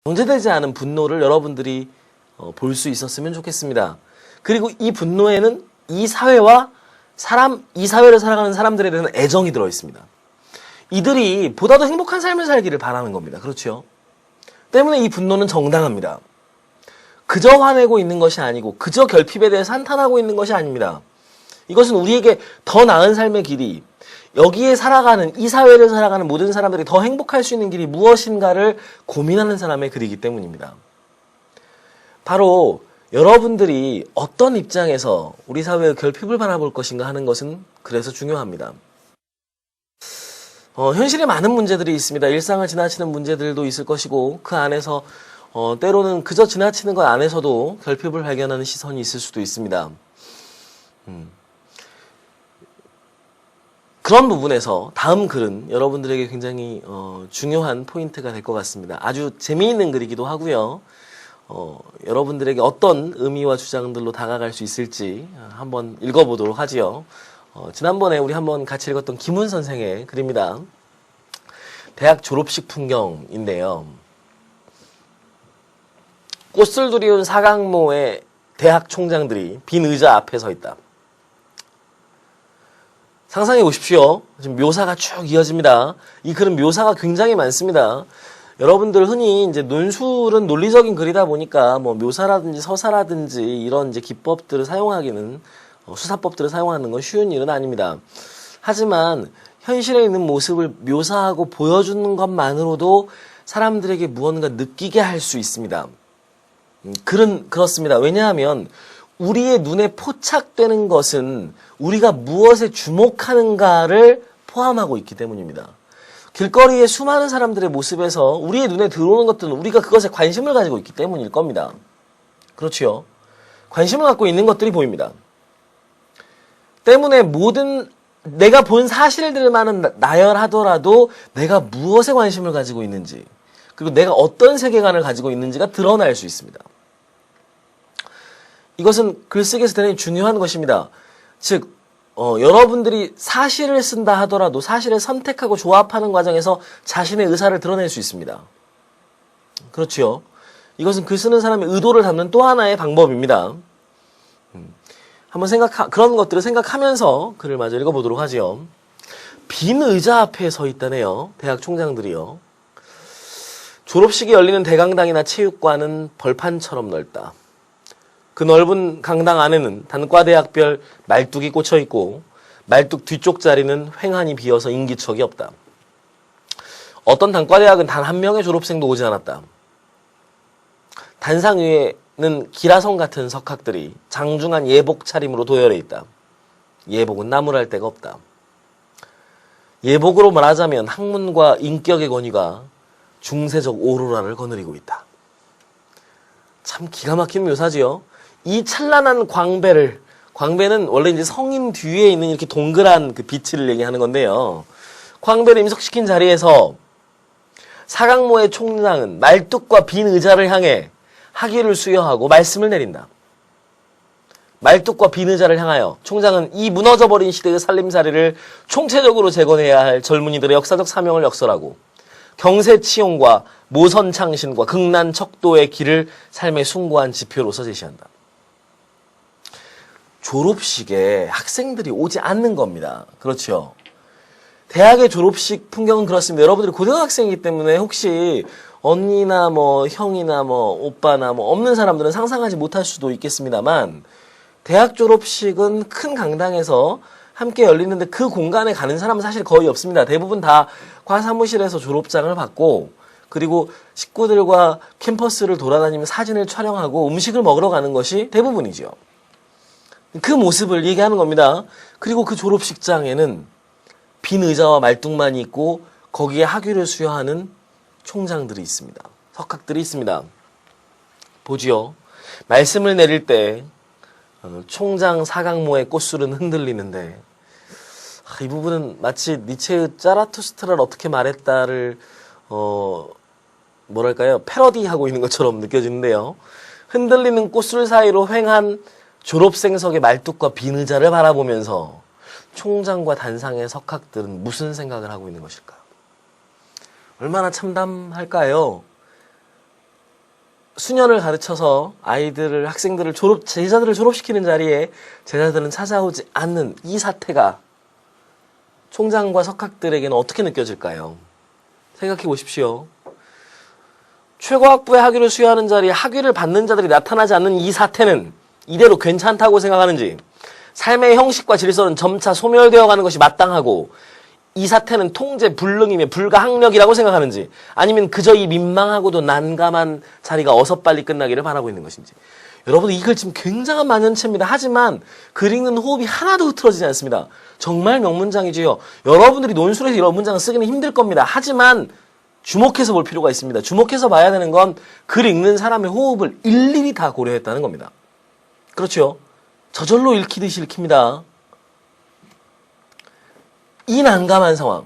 정제되지 않은 분노를 여러분들이 볼 수 있었으면 좋겠습니다. 그리고 이 분노에는 이 사회와 이 사회를 살아가는 사람들에 대한 애정이 들어있습니다. 이들이 보다 더 행복한 삶을 살기를 바라는 겁니다. 그렇죠? 때문에 이 분노는 정당합니다. 그저 화내고 있는 것이 아니고 그저 결핍에 대해서 한탄하고 있는 것이 아닙니다. 이것은 우리에게 더 나은 삶의 길이, 여기에 살아가는, 이 사회를 살아가는 모든 사람들이 더 행복할 수 있는 길이 무엇인가를 고민하는 사람의 글이기 때문입니다. 바로 여러분들이 어떤 입장에서 우리 사회의 결핍을 바라볼 것인가 하는 것은 그래서 중요합니다. 현실에 많은 문제들이 있습니다. 일상을 지나치는 문제들도 있을 것이고, 그 안에서 때로는 그저 지나치는 것 안에서도 결핍을 발견하는 시선이 있을 수도 있습니다. 그런 부분에서 다음 글은 여러분들에게 굉장히 중요한 포인트가 될 것 같습니다. 아주 재미있는 글이기도 하고요. 여러분들에게 어떤 의미와 주장들로 다가갈 수 있을지 한번 읽어보도록 하지요. 지난번에 우리 한번 같이 읽었던 김훈 선생의 글입니다. 대학 졸업식 풍경인데요. 꽃을 두리운 사강모의 대학 총장들이 빈 의자 앞에 서 있다. 상상해 보십시오. 지금 묘사가 쭉 이어집니다. 이 글은 묘사가 굉장히 많습니다. 여러분들 흔히 이제 논술은 논리적인 글이다 보니까 뭐 묘사라든지 서사라든지 이런 이제 기법들을 사용하기는 수사법들을 사용하는 건 쉬운 일은 아닙니다. 하지만 현실에 있는 모습을 묘사하고 보여주는 것만으로도 사람들에게 무언가 느끼게 할 수 있습니다. 글은 그렇습니다. 왜냐하면 우리의 눈에 포착되는 것은 우리가 무엇에 주목하는가를 포함하고 있기 때문입니다. 길거리의 수많은 사람들의 모습에서 우리의 눈에 들어오는 것들은 우리가 그것에 관심을 가지고 있기 때문일 겁니다. 그렇지요? 관심을 갖고 있는 것들이 보입니다. 때문에 모든 내가 본 사실들만은 나열하더라도 내가 무엇에 관심을 가지고 있는지, 그리고 내가 어떤 세계관을 가지고 있는지가 드러날 수 있습니다. 이것은 글쓰기에서 대단히 중요한 것입니다. 즉 여러분들이 사실을 쓴다 하더라도 사실을 선택하고 조합하는 과정에서 자신의 의사를 드러낼 수 있습니다. 그렇지요? 이것은 글 쓰는 사람의 의도를 담는 또 하나의 방법입니다. 한번 그런 것들을 생각하면서 글을 마저 읽어보도록 하지요. 빈 의자 앞에 서 있다네요. 대학 총장들이요. 졸업식이 열리는 대강당이나 체육관은 벌판처럼 넓다. 그 넓은 강당 안에는 단과대학별 말뚝이 꽂혀있고 말뚝 뒤쪽 자리는 횡하니 비어서 인기척이 없다. 어떤 단과대학은 단 한 명의 졸업생도 오지 않았다. 단상 위에는 기라성 같은 석학들이 장중한 예복 차림으로 도열해 있다. 예복은 나무랄 데가 없다. 예복으로 말하자면 학문과 인격의 권위가 중세적 오로라를 거느리고 있다. 참 기가 막힌 묘사지요. 이 찬란한 광배는 원래 이제 성인 뒤에 있는 이렇게 동그란 그 빛을 얘기하는 건데요. 광배를 임석시킨 자리에서 사강모의 총장은 말뚝과 빈 의자를 향해 학위를 수여하고 말씀을 내린다. 말뚝과 빈 의자를 향하여 총장은 이 무너져버린 시대의 살림살이를 총체적으로 재건해야 할 젊은이들의 역사적 사명을 역설하고 경세치용과 모선창신과 극난척도의 길을 삶의 숭고한 지표로서 제시한다. 졸업식에 학생들이 오지 않는 겁니다. 그렇죠? 대학의 졸업식 풍경은 그렇습니다. 여러분들이 고등학생이기 때문에 혹시 언니나 뭐 형이나 뭐 오빠나 뭐 없는 사람들은 상상하지 못할 수도 있겠습니다만, 대학 졸업식은 큰 강당에서 함께 열리는데 그 공간에 가는 사람은 사실 거의 없습니다. 대부분 다 과사무실에서 졸업장을 받고, 그리고 식구들과 캠퍼스를 돌아다니며 사진을 촬영하고 음식을 먹으러 가는 것이 대부분이죠. 그 모습을 얘기하는 겁니다. 그리고 그 졸업식장에는 빈 의자와 말뚝만 있고 거기에 학위를 수여하는 총장들이 있습니다. 석학들이 있습니다. 보지요. 말씀을 내릴 때 총장 사강모의 꽃술은 흔들리는데, 이 부분은 마치 니체의 짜라투스트라를 어떻게 말했다를 뭐랄까요, 패러디하고 있는 것처럼 느껴지는데요. 흔들리는 꽃술 사이로 횡한 졸업생석의 말뚝과 빈 의자를 바라보면서 총장과 단상의 석학들은 무슨 생각을 하고 있는 것일까? 얼마나 참담할까요? 수년을 가르쳐서 아이들을, 학생들을 제자들을 졸업시키는 자리에 제자들은 찾아오지 않는 이 사태가 총장과 석학들에게는 어떻게 느껴질까요? 생각해 보십시오. 최고학부의 학위를 수여하는 자리에 학위를 받는 자들이 나타나지 않는 이 사태는 이대로 괜찮다고 생각하는지, 삶의 형식과 질서는 점차 소멸되어 가는 것이 마땅하고 이 사태는 통제 불능이며 불가항력이라고 생각하는지, 아니면 그저 이 민망하고도 난감한 자리가 어서 빨리 끝나기를 바라고 있는 것인지. 여러분, 이 글 지금 굉장한 만연체입니다. 하지만 글 읽는 호흡이 하나도 흐트러지지 않습니다. 정말 명문장이지요. 여러분들이 논술에서 이런 문장을 쓰기는 힘들 겁니다. 하지만 주목해서 볼 필요가 있습니다. 주목해서 봐야 되는 건 글 읽는 사람의 호흡을 일일이 다 고려했다는 겁니다. 그렇죠? 저절로 읽히듯이 읽힙니다. 이 난감한 상황,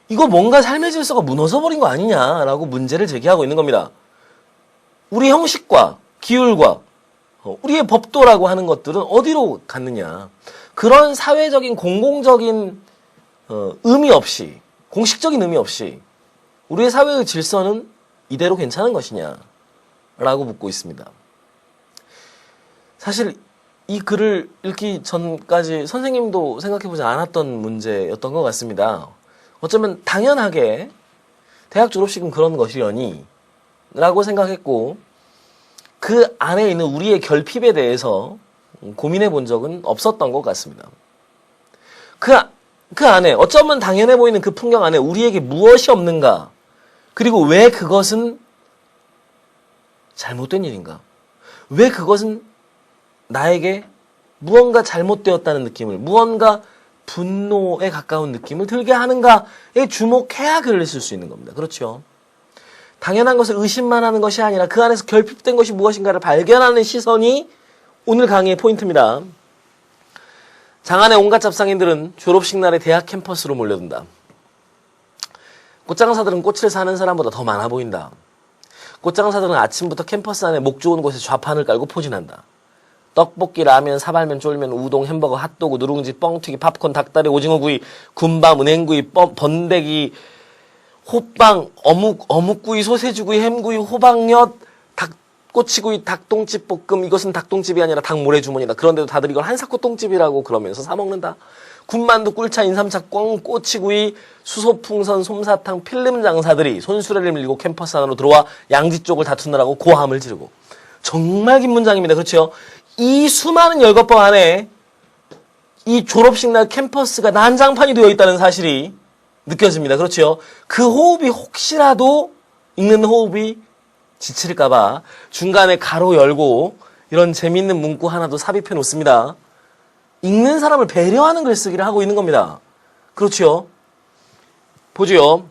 이거 뭔가 삶의 질서가 무너져버린 거 아니냐라고 문제를 제기하고 있는 겁니다. 우리 형식과 기율과 우리의 법도라고 하는 것들은 어디로 갔느냐. 그런 사회적인 공공적인 의미 없이, 공식적인 의미 없이 우리의 사회의 질서는 이대로 괜찮은 것이냐라고 묻고 있습니다. 사실 이 글을 읽기 전까지 선생님도 생각해보지 않았던 문제였던 것 같습니다. 어쩌면 당연하게 대학 졸업식은 그런 것이려니 라고 생각했고, 그 안에 있는 우리의 결핍에 대해서 고민해 본 적은 없었던 것 같습니다. 그 안에, 어쩌면 당연해 보이는 그 풍경 안에 우리에게 무엇이 없는가, 그리고 왜 그것은 잘못된 일인가, 왜 그것은 나에게 무언가 잘못되었다는 느낌을, 무언가 분노에 가까운 느낌을 들게 하는가에 주목해야 글을 쓸 수 있는 겁니다. 그렇죠? 당연한 것을 의심만 하는 것이 아니라 그 안에서 결핍된 것이 무엇인가를 발견하는 시선이 오늘 강의의 포인트입니다. 장안의 온갖 잡상인들은 졸업식 날에 대학 캠퍼스로 몰려든다. 꽃장사들은 꽃을 사는 사람보다 더 많아 보인다. 꽃장사들은 아침부터 캠퍼스 안에 목 좋은 곳에 좌판을 깔고 포진한다. 떡볶이, 라면, 사발면, 쫄면, 우동, 햄버거, 핫도그, 누룽지, 뻥튀기, 팝콘, 닭다리, 오징어구이, 군밤, 은행구이, 번데기, 호빵, 어묵구이, 소세지구이, 햄구이, 호박엿, 닭꼬치구이, 닭똥집 볶음. 이것은 닭똥집이 아니라 닭모래주머니다. 그런데도 다들 이걸 한사코똥집이라고 그러면서 사먹는다. 군만두, 꿀차, 인삼차, 꼬치구이, 수소풍선, 솜사탕, 필름 장사들이 손수레를 밀고 캠퍼스 안으로 들어와 양지 쪽을 다투느라고 고함을 지르고. 정말 긴 문장입니다. 그렇죠? 이 수많은 열것법 안에 이 졸업식 날 캠퍼스가 난장판이 되어 있다는 사실이 느껴집니다. 그렇죠? 그 호흡이 혹시라도 읽는 호흡이 지칠까봐 중간에 가로 열고 이런 재밌는 문구 하나도 삽입해 놓습니다. 읽는 사람을 배려하는 글쓰기를 하고 있는 겁니다. 그렇죠? 보죠.